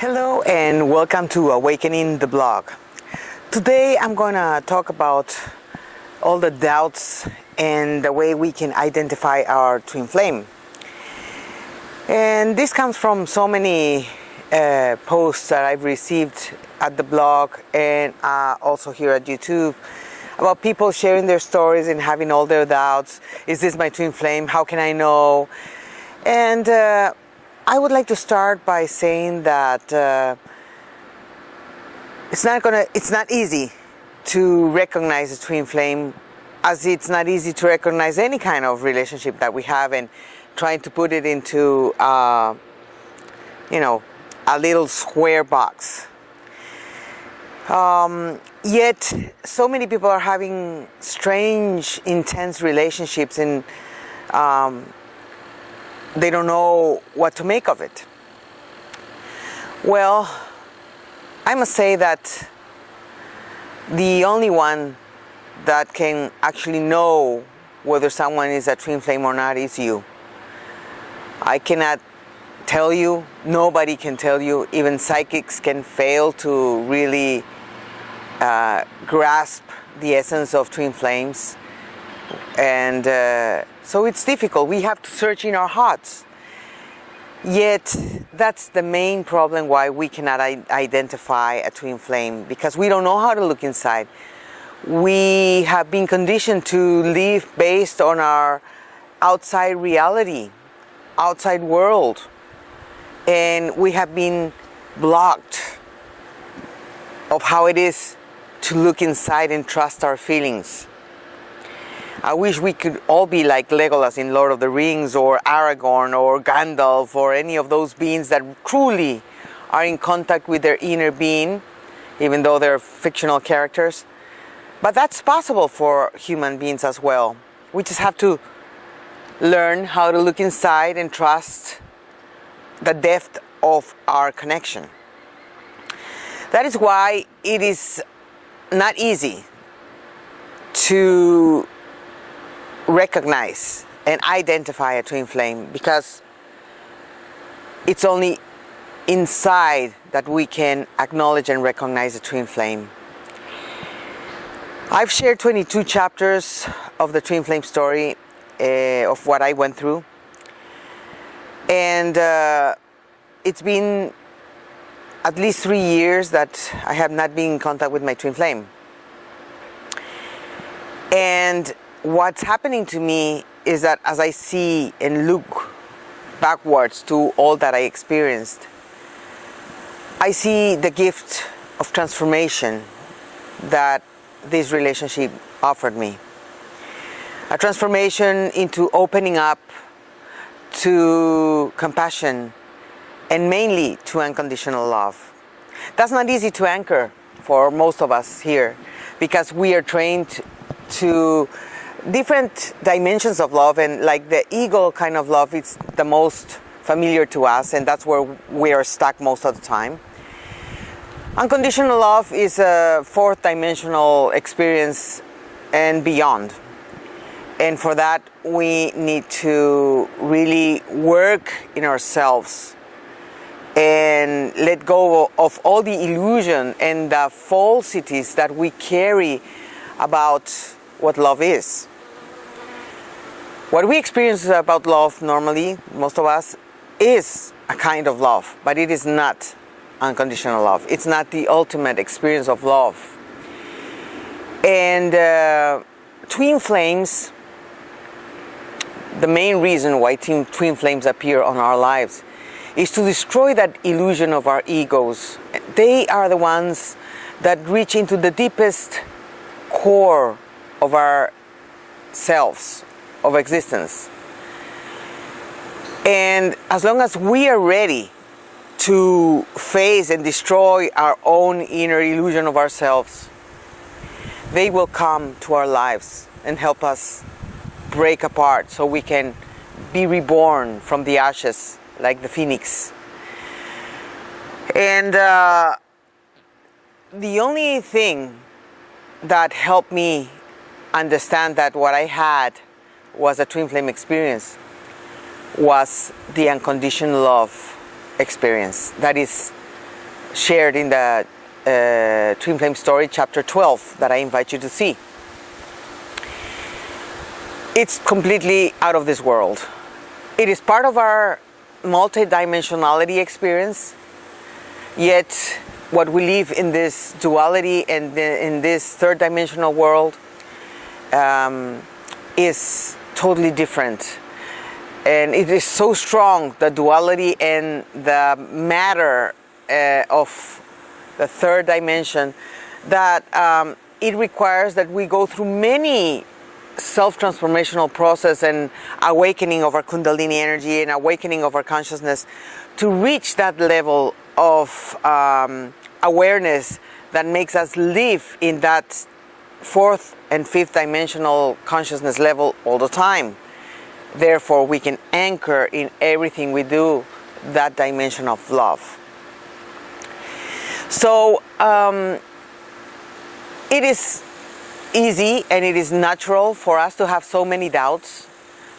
Hello and welcome to Awakening the Blog. Today I'm going to talk about all the doubts and the way we can identify our twin flame. And this comes from so many posts that I've received at the blog and also here at YouTube about people sharing their stories and having all their doubts. Is this my twin flame? How can I know? And I would like to start by saying that it's not easy to recognize a twin flame, as it's not easy to recognize any kind of relationship that we have and trying to put it into a little square box. Yet so many people are having strange, intense relationships and they don't know what to make of it. Well, I must say that the only one that can actually know whether someone is a twin flame or not is you. I cannot tell you, nobody can tell you, even psychics can fail to really grasp the essence of twin flames. And so it's difficult. We have to search in our hearts. Yet that's the main problem why we cannot identify a twin flame, because we don't know how to look inside. We have been conditioned to live based on our outside reality, outside world, and we have been blocked of how it is to look inside and trust our feelings. I wish we could all be like Legolas in Lord of the Rings, or Aragorn, or Gandalf, or any of those beings that truly are in contact with their inner being, even though they're fictional characters. But that's possible for human beings as well. We just have to learn how to look inside and trust the depth of our connection. That is why it is not easy to recognize and identify a twin flame, because it's only inside that we can acknowledge and recognize a twin flame. I've shared 22 chapters of the twin flame story of what I went through, and it's been at least 3 years that I have not been in contact with my twin flame. And what's happening to me is that as I see and look backwards to all that I experienced, I see the gift of transformation that this relationship offered me. A transformation into opening up to compassion and mainly to unconditional love. That's not easy to anchor for most of us here, because we are trained to different dimensions of love, and like the ego kind of love, it's the most familiar to us, and that's where we are stuck most of the time. Unconditional love is a fourth dimensional experience and beyond, and for that we need to really work in ourselves and let go of all the illusion and the falsities that we carry about what love is. What we experience about love normally, most of us, is a kind of love, but it is not unconditional love. It's not the ultimate experience of love. And twin flames, the main reason why twin flames appear on our lives is to destroy that illusion of our egos. They are the ones that reach into the deepest core of our selves, of existence. And as long as we are ready to face and destroy our own inner illusion of ourselves, they will come to our lives and help us break apart so we can be reborn from the ashes like the phoenix. And the only thing that helped me understand that what I had was a twin flame experience was the unconditional love experience. That is shared in the Twin Flame story, chapter 12, that I invite you to see. It's completely out of this world. It is part of our multidimensionality experience, yet what we live in this duality and in this third dimensional world is totally different. And it is so strong, the duality and the matter of the third dimension, that it requires that we go through many self-transformational process and awakening of our Kundalini energy and awakening of our consciousness to reach that level of awareness that makes us live in that fourth and fifth dimensional consciousness level all the time. Therefore, we can anchor in everything we do that dimension of love. So it is easy and it is natural for us to have so many doubts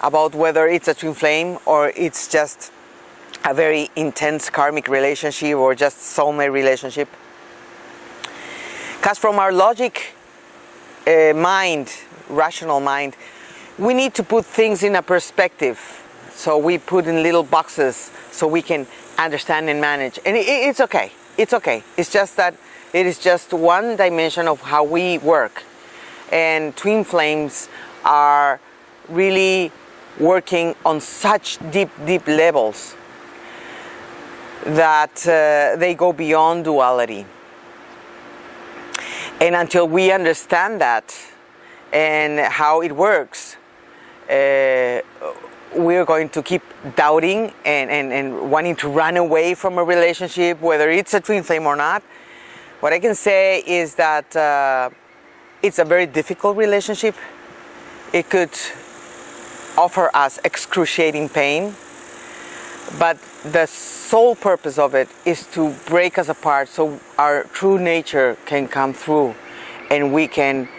about whether it's a twin flame or it's just a very intense karmic relationship or just soulmate relationship. Because from our logic mind, rational mind, we need to put things in a perspective. So we put in little boxes so we can understand and manage. And it's okay. It's okay. It's just that it is just one dimension of how we work. And twin flames are really working on such deep levels that they go beyond duality. And until we understand that and how it works, we're going to keep doubting and wanting to run away from a relationship, whether it's a twin flame or not. What I can say is that it's a very difficult relationship. It could offer us excruciating pain, but the sole purpose of it is to break us apart so our true nature can come through and we can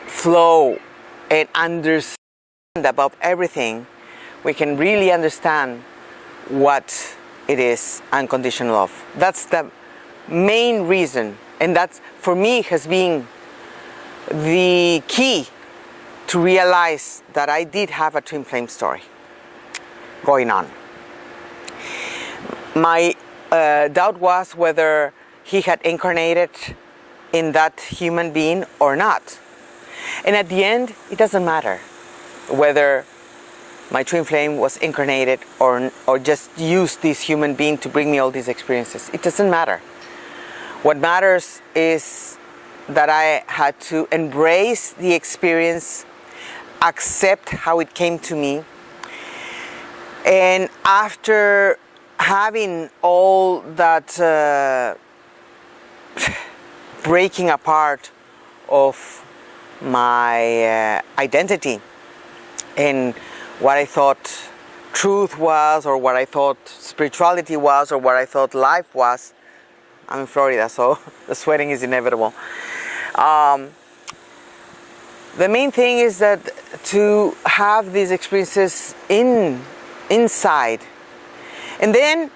flow and understand above everything. We can really understand what it is unconditional love. That's the main reason, and that's for me has been the key to realize that I did have a twin flame story going on. My doubt was whether he had incarnated in that human being or not. And at the end, it doesn't matter whether my twin flame was incarnated or just used this human being to bring me all these experiences. It doesn't matter. What matters is that I had to embrace the experience, accept how it came to me, and after having all that breaking apart of my identity and what I thought truth was, or what I thought spirituality was, or what I thought life was. I'm in Florida, so the sweating is inevitable. The main thing is that to have these experiences inside, and then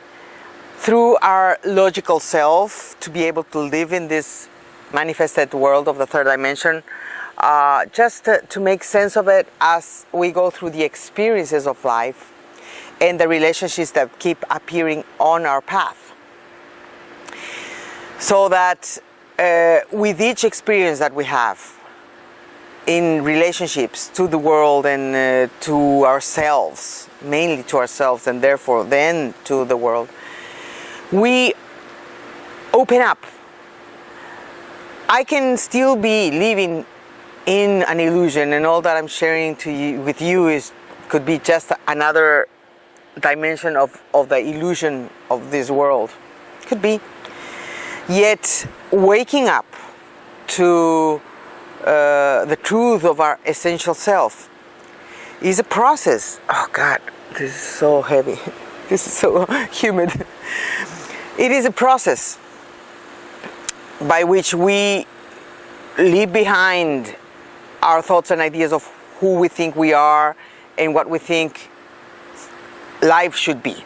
through our logical self to be able to live in this manifested world of the third dimension, just to make sense of it as we go through the experiences of life and the relationships that keep appearing on our path. So that with each experience that we have in relationships to the world and to ourselves, mainly to ourselves and therefore then to the world, we open up. I can still be living in an illusion, and all that I'm sharing with you could be just another dimension of the illusion of this world. Could be. Yet waking up to the truth of our essential self is a process. Oh God, this is so heavy. This is so humid. It is a process by which we leave behind our thoughts and ideas of who we think we are and what we think life should be.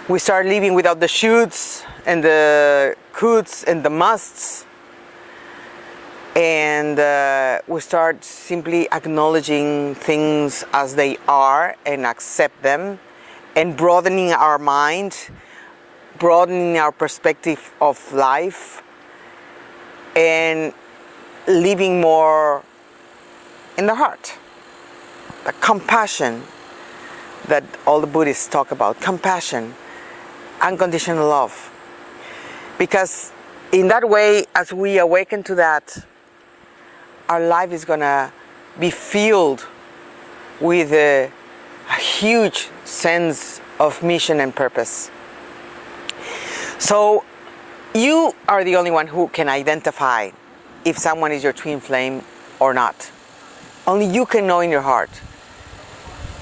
We start living without the shoulds and the coulds and the musts. And we start simply acknowledging things as they are and accept them, and broadening our mind, broadening our perspective of life, and living more in the heart. The compassion that all the Buddhists talk about, compassion, unconditional love. Because in that way, as we awaken to that, our life is gonna be filled with a huge sense of mission and purpose. So you are the only one who can identify if someone is your twin flame or not. Only you can know in your heart.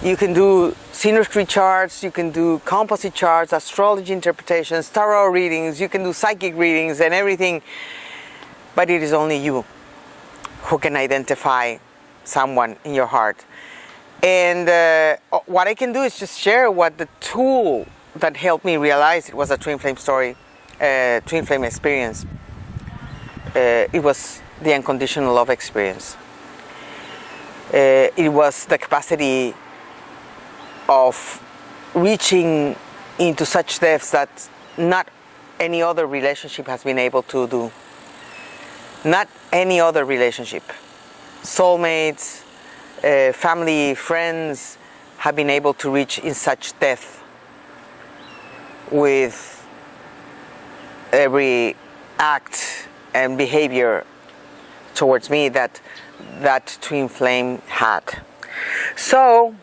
You can do synastry charts, you can do composite charts, astrology interpretations, tarot readings, you can do psychic readings and everything, but it is only you who can identify someone in your heart. And what I can do is just share what the tool that helped me realize it was a twin flame story, twin flame experience. It was the unconditional love experience. It was the capacity of reaching into such depths that not any other relationship has been able to do. Not any other relationship. Soulmates, family, friends have been able to reach in such depth with every act and behavior towards me that twin flame had. So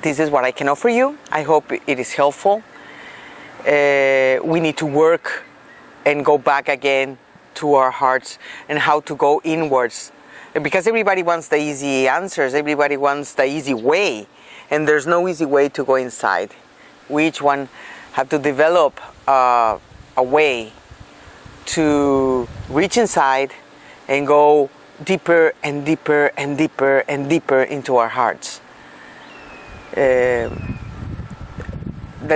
this is what I can offer you. I hope it is helpful. We need to work and go back again to our hearts and how to go inwards, because everybody wants the easy answers, everybody wants the easy way, and there's no easy way to go inside. We each one have to develop a way to reach inside and go deeper and deeper and deeper and deeper into our hearts. The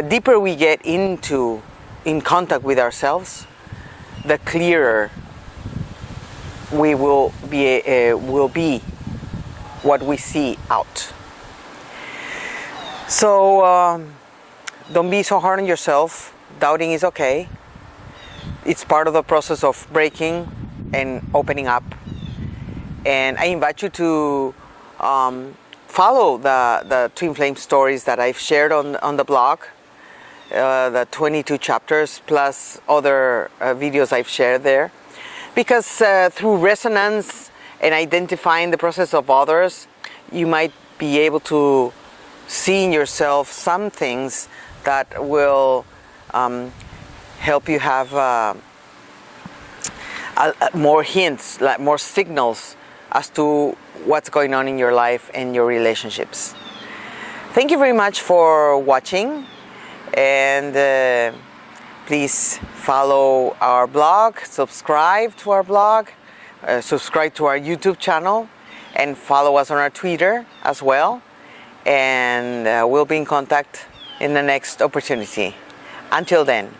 deeper we get in contact with ourselves, the clearer we will be what we see out. So don't be so hard on yourself. Doubting is okay. It's part of the process of breaking and opening up. And I invite you to follow the twin flame stories that I've shared on the blog, the 22 chapters plus other videos I've shared there, because through resonance and identifying the process of others, you might be able to see in yourself some things that will help you have more hints, like more signals as to what's going on in your life and your relationships. Thank you very much for watching, and please follow our blog, subscribe to our blog, subscribe to our YouTube channel, and follow us on our Twitter as well. And we'll be in contact in the next opportunity. Until then.